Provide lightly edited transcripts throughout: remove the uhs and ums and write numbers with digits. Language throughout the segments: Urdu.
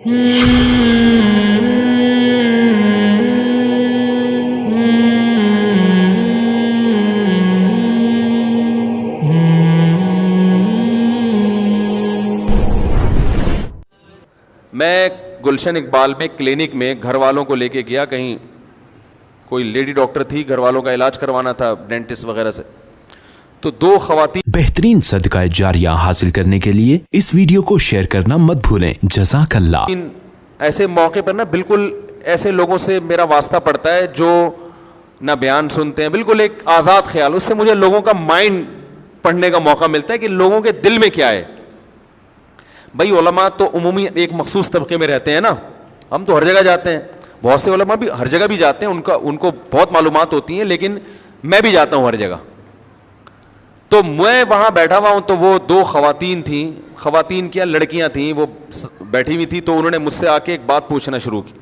میں گلشن اقبال میں کلینک میں گھر والوں کو لے کے گیا, کہیں کوئی لیڈی ڈاکٹر تھی, گھر والوں کا علاج کروانا تھا ڈینٹسٹ وغیرہ سے, تو دو خواتین. بہترین صدقہ جاریہ حاصل کرنے کے لیے اس ویڈیو کو شیئر کرنا مت بھولیں. جزاک اللہ. ایسے موقع پر نا بالکل ایسے لوگوں سے میرا واسطہ پڑتا ہے جو نہ بیان سنتے ہیں, بالکل ایک آزاد خیال, اس سے مجھے لوگوں کا مائنڈ پڑھنے کا موقع ملتا ہے کہ لوگوں کے دل میں کیا ہے. بھائی علماء تو عمومی ایک مخصوص طبقے میں رہتے ہیں نا, ہم تو ہر جگہ جاتے ہیں, بہت سے علماء بھی ہر جگہ بھی جاتے ہیں, ان کو بہت معلومات ہوتی ہیں, لیکن میں بھی جاتا ہوں ہر جگہ. تو میں وہاں بیٹھا ہوا ہوں, تو وہ دو خواتین تھیں, خواتین کیا لڑکیاں تھیں, وہ بیٹھی ہوئی تھیں, تو انہوں نے مجھ سے آ کے ایک بات پوچھنا شروع کی.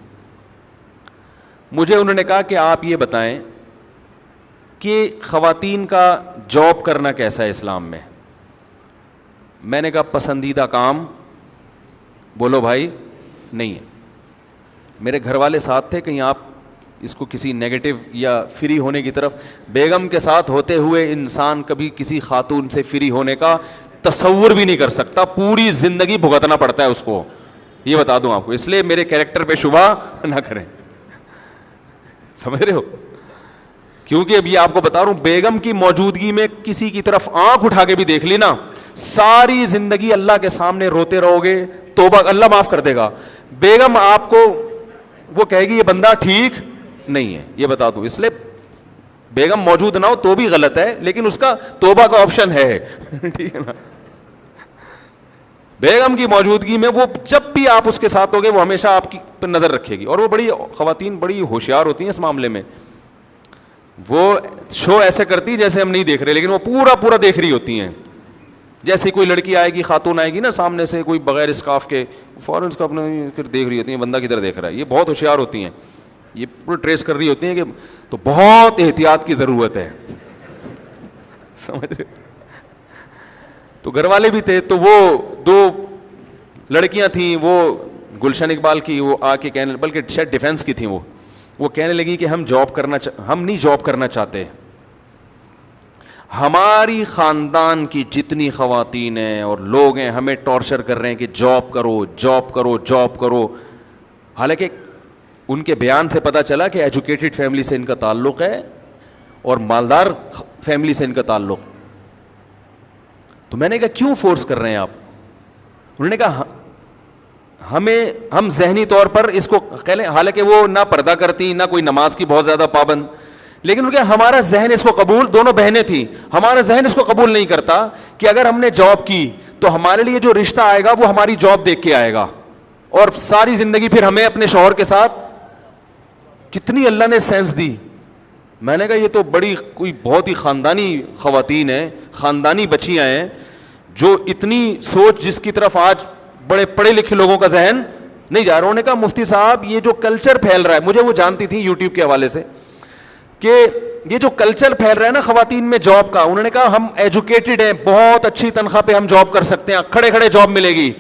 مجھے انہوں نے کہا کہ آپ یہ بتائیں کہ خواتین کا جاب کرنا کیسا ہے اسلام میں. میں نے کہا پسندیدہ کام بولو بھائی نہیں ہے. میرے گھر والے ساتھ تھے, کہیں آپ اس کو کسی نیگیٹو یا فری ہونے کی طرف, بیگم کے ساتھ ہوتے ہوئے انسان کبھی کسی خاتون سے فری ہونے کا تصور بھی نہیں کر سکتا, پوری زندگی بھگتنا پڑتا ہے اس کو, یہ بتا دوں آپ کو, اس لیے میرے کیریکٹر پہ شبہ نہ کریں, سمجھ رہے ہو, کیونکہ اب یہ آپ کو بتا رہا ہوں, بیگم کی موجودگی میں کسی کی طرف آنکھ اٹھا کے بھی دیکھ لی نا, ساری زندگی اللہ کے سامنے روتے رہو گے, توبہ اللہ معاف کر دے گا. بیگم آپ کو وہ کہے گی یہ بندہ ٹھیک نہیں ہے, یہ بتا دوں, اس لیے بیگم موجود نہ ہو تو بھی غلط ہے, لیکن اس کا توبہ کا آپشن ہے, ٹھیک ہے نا. بیگم کی موجودگی میں وہ جب بھی آپ اس کے ساتھ ہوگے وہ ہمیشہ آپ کی پر نظر رکھے گی, اور وہ بڑی خواتین بڑی ہوشیار ہوتی ہیں اس معاملے میں, وہ شو ایسے کرتی جیسے ہم نہیں دیکھ رہے, لیکن وہ پورا دیکھ رہی ہوتی ہیں. جیسے کوئی لڑکی آئے گی, خاتون آئے گی نا سامنے سے, کوئی بغیر اسکارف کے, فوراً اس کو اپنے پھر دیکھ رہی ہوتی ہیں, بندہ کدھر دیکھ رہا ہے. یہ بہت ہوشیار ہوتی ہیں, یہ پورے ٹریس کر رہی ہوتی ہیں کہ, تو بہت احتیاط کی ضرورت ہے, سمجھ رہے. تو گھر والے بھی تھے, تو وہ دو لڑکیاں تھیں, وہ گلشن اقبال کی, وہ آ کے کہنے, بلکہ شاید ڈیفینس کی تھیں, وہ کہنے لگی کہ ہم نہیں جاب کرنا چاہتے, ہماری خاندان کی جتنی خواتین ہیں اور لوگ ہیں ہمیں ٹارچر کر رہے ہیں کہ جاب کرو جاب کرو جاب کرو. حالانکہ ان کے بیان سے پتہ چلا کہ ایجوکیٹڈ فیملی سے ان کا تعلق ہے اور مالدار فیملی سے ان کا تعلق. تو میں نے کہا کیوں فورس کر رہے ہیں آپ؟ انہوں نے کہا ہم ذہنی طور پر اس کو کہہ لیں, حالانکہ وہ نہ پردہ کرتی نہ کوئی نماز کی بہت زیادہ پابند, لیکن ان کے ہمارا ذہن اس کو قبول, دونوں بہنیں تھیں, ہمارا ذہن اس کو قبول نہیں کرتا کہ اگر ہم نے جاب کی تو ہمارے لیے جو رشتہ آئے گا وہ ہماری جاب دیکھ کے آئے گا, اور ساری زندگی پھر ہمیں اپنے شوہر کے ساتھ. کتنی اللہ نے سینس دی. میں نے کہا یہ تو بڑی کوئی بہت ہی خاندانی خواتین ہیں, خاندانی بچیاں ہیں, جو اتنی سوچ جس کی طرف آج بڑے پڑھے لکھے لوگوں کا ذہن نہیں جا رہا. انہوں نے کہا مفتی صاحب یہ جو کلچر پھیل رہا ہے, مجھے وہ جانتی تھی یوٹیوب کے حوالے سے, کہ یہ جو کلچر پھیل رہا ہے نا خواتین میں جاب کا, انہوں نے کہا ہم ایجوکیٹڈ ہیں, بہت اچھی تنخواہ پہ ہم جاب کر سکتے ہیں, کھڑے کھڑے جاب ملے گی,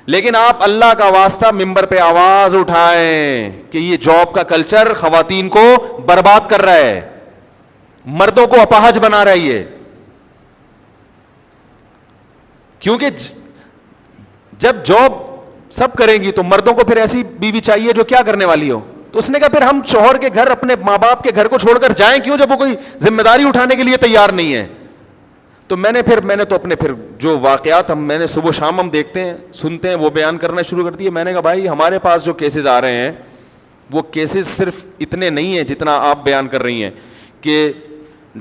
لیکن آپ اللہ کا واسطہ ممبر پہ آواز اٹھائیں کہ یہ جاب کا کلچر خواتین کو برباد کر رہا ہے, مردوں کو اپاہج بنا رہا ہے یہ. کیونکہ جب جاب سب کریں گی تو مردوں کو پھر ایسی بیوی چاہیے جو کیا کرنے والی ہو. تو اس نے کہا پھر ہم شوہر کے گھر اپنے ماں باپ کے گھر کو چھوڑ کر جائیں کیوں جب وہ کوئی ذمہ داری اٹھانے کے لیے تیار نہیں ہے. تو میں نے تو اپنے پھر جو واقعات میں نے صبح شام ہم دیکھتے ہیں سنتے ہیں وہ بیان کرنا شروع کر دیے. میں نے کہا بھائی ہمارے پاس جو کیسز آ رہے ہیں وہ کیسز صرف اتنے نہیں ہیں جتنا آپ بیان کر رہی ہیں کہ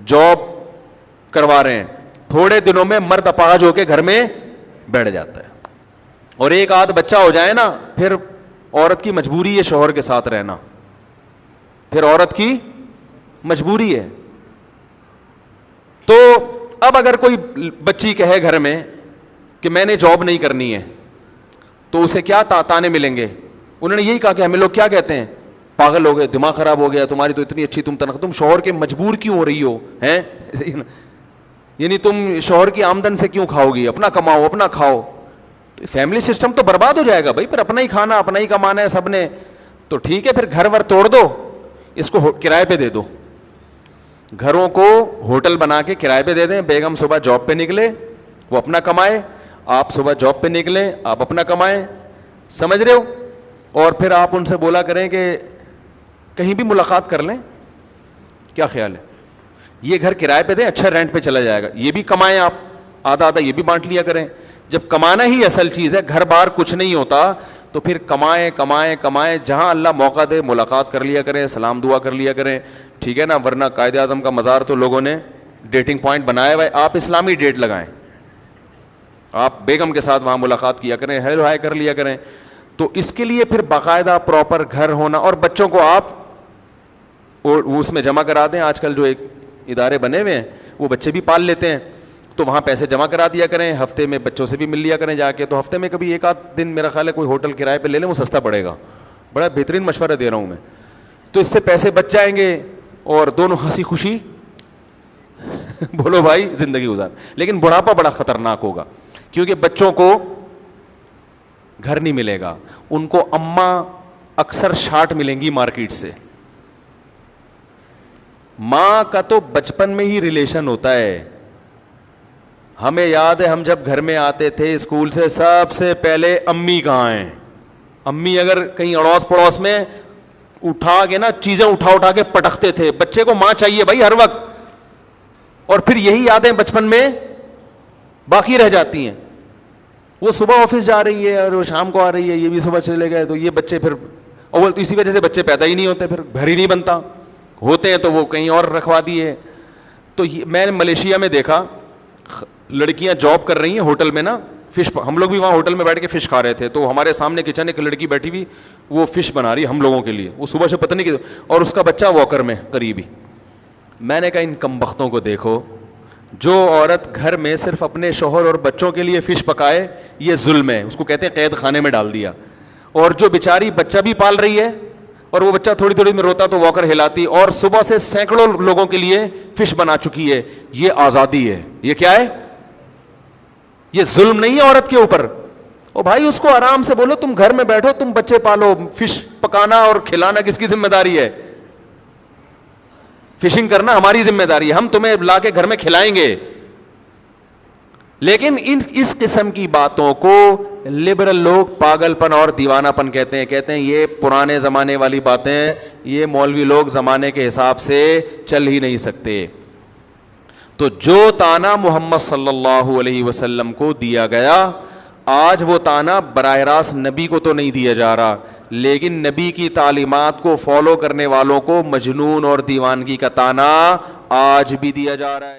جاب کروا رہے ہیں, تھوڑے دنوں میں مرد اپاہج ہو کے گھر میں بیٹھ جاتا ہے, اور ایک آدھ بچہ ہو جائے نا پھر عورت کی مجبوری ہے شوہر کے ساتھ رہنا, پھر عورت کی مجبوری ہے. تو اب اگر کوئی بچی کہے گھر میں کہ میں نے جاب نہیں کرنی ہے تو اسے کیا تانے ملیں گے. انہوں نے یہی کہا کہ ہمیں لوگ کیا کہتے ہیں, پاگل ہو گئے, دماغ خراب ہو گیا, تمہاری تو اتنی اچھی تنخواہ, تم شوہر کے مجبور کیوں ہو رہی ہو ہیں, یعنی تم شوہر کی آمدن سے کیوں کھاؤ گی, اپنا کماؤ اپنا کھاؤ. تو فیملی سسٹم تو برباد ہو جائے گا بھائی. پھر اپنا ہی کھانا اپنا ہی کمانا ہے سب نے, تو ٹھیک ہے پھر گھر ور توڑ دو, اس کو کرائے پہ دے دو. گھروں کو ہوٹل بنا کے کرائے پہ دے دیں. بیگم صبح جاب پہ نکلے, وہ اپنا کمائے, آپ صبح جاب پہ نکلیں, آپ اپنا کمائیں. سمجھ رہے ہو؟ اور پھر آپ ان سے بولا کریں کہ کہیں بھی ملاقات کر لیں. کیا خیال ہے؟ یہ گھر کرائے پہ دیں, اچھا رینٹ پہ چلا جائے گا, یہ بھی کمائیں آپ, آدھا آدھا یہ بھی بانٹ لیا کریں. جب کمانا ہی اصل چیز ہے, گھر بار کچھ نہیں ہوتا, تو پھر کمائیں کمائیں کمائیں, جہاں اللہ موقع دے ملاقات کر لیا کریں, سلام دعا کر لیا کریں, ٹھیک ہے نا. ورنہ قائد اعظم کا مزار تو لوگوں نے ڈیٹنگ پوائنٹ بنایا ہوا ہے, آپ اسلامی ڈیٹ لگائیں, آپ بیگم کے ساتھ وہاں ملاقات کیا کریں, ہیلو ہائے کر لیا کریں. تو اس کے لیے پھر باقاعدہ پراپر گھر ہونا, اور بچوں کو آپ اس میں جمع کرا دیں. آج کل جو ایک ادارے بنے ہوئے ہیں وہ بچے بھی پال لیتے ہیں, تو وہاں پیسے جمع کرا دیا کریں. ہفتے میں بچوں سے بھی مل لیا کریں جا کے, تو ہفتے میں کبھی ایک آدھ دن میرا خیال ہے کوئی ہوٹل کرائے پہ لے لیں, وہ سستا پڑے گا. بڑا بہترین مشورہ دے رہا ہوں میں. تو اس سے پیسے بچ جائیں گے اور دونوں ہنسی خوشی بولو بھائی زندگی گزار. لیکن بڑھاپا بڑا خطرناک ہوگا, کیونکہ بچوں کو گھر نہیں ملے گا, ان کو اماں اکثر شارٹ ملیں گی مارکیٹ سے. ماں کا تو بچپن میں ہی ریلیشن ہوتا ہے. ہمیں یاد ہے ہم جب گھر میں آتے تھے اسکول سے, سب سے پہلے امی کہاں ہیں. امی اگر کہیں اڑوس پڑوس میں اٹھا کے نا چیزیں اٹھا کے پٹکتے تھے. بچے کو ماں چاہیے بھائی ہر وقت, اور پھر یہی یادیں بچپن میں باقی رہ جاتی ہیں. وہ صبح آفس جا رہی ہے اور وہ شام کو آ رہی ہے, یہ بھی صبح چلے گئے, تو یہ بچے پھر اول تو اسی وجہ سے بچے پیدا ہی نہیں ہوتے, پھر گھر ہی نہیں بنتا. ہوتے ہیں تو وہ کہیں اور رکھوا دیے. تو میں نے ملیشیا میں دیکھا لڑکیاں جاب کر رہی ہیں ہوٹل میں نا, فش, ہم لوگ بھی وہاں ہوٹل میں بیٹھ کے فش کھا رہے تھے, تو ہمارے سامنے کچن ایک لڑکی بیٹھی ہوئی, وہ فش بنا رہی ہے ہم لوگوں کے لیے, وہ صبح سے پتہ نہیں کہ, اور اس کا بچہ واکر میں قریبی. میں نے کہا ان کمبختوں کو دیکھو, جو عورت گھر میں صرف اپنے شوہر اور بچوں کے لیے فش پکائے یہ ظلم ہے, اس کو کہتے ہیں قید خانے میں ڈال دیا. اور جو بیچاری بچہ بھی پال رہی ہے اور وہ بچہ تھوڑی تھوڑی میں روتا تو واکر ہلاتی, اور صبح سے سینکڑوں لوگوں کے لیے فش بنا چکی ہے, یہ آزادی ہے. یہ کیا ہے؟ یہ ظلم نہیں ہے عورت کے اوپر. او بھائی اس کو آرام سے بولو تم گھر میں بیٹھو, تم بچے پالو, فش پکانا اور کھلانا کس کی ذمہ داری ہے؟ فشنگ کرنا ہماری ذمہ داری ہے, ہم تمہیں لا کے گھر میں کھلائیں گے. لیکن اس قسم کی باتوں کو لبرل لوگ پاگل پن اور دیوانہ پن کہتے ہیں یہ پرانے زمانے والی باتیں, یہ مولوی لوگ زمانے کے حساب سے چل ہی نہیں سکتے. تو جو تانا محمد صلی اللہ علیہ وسلم کو دیا گیا, آج وہ تانا براہ راست نبی کو تو نہیں دیا جا رہا, لیکن نبی کی تعلیمات کو فالو کرنے والوں کو مجنون اور دیوانگی کا تانا آج بھی دیا جا رہا ہے.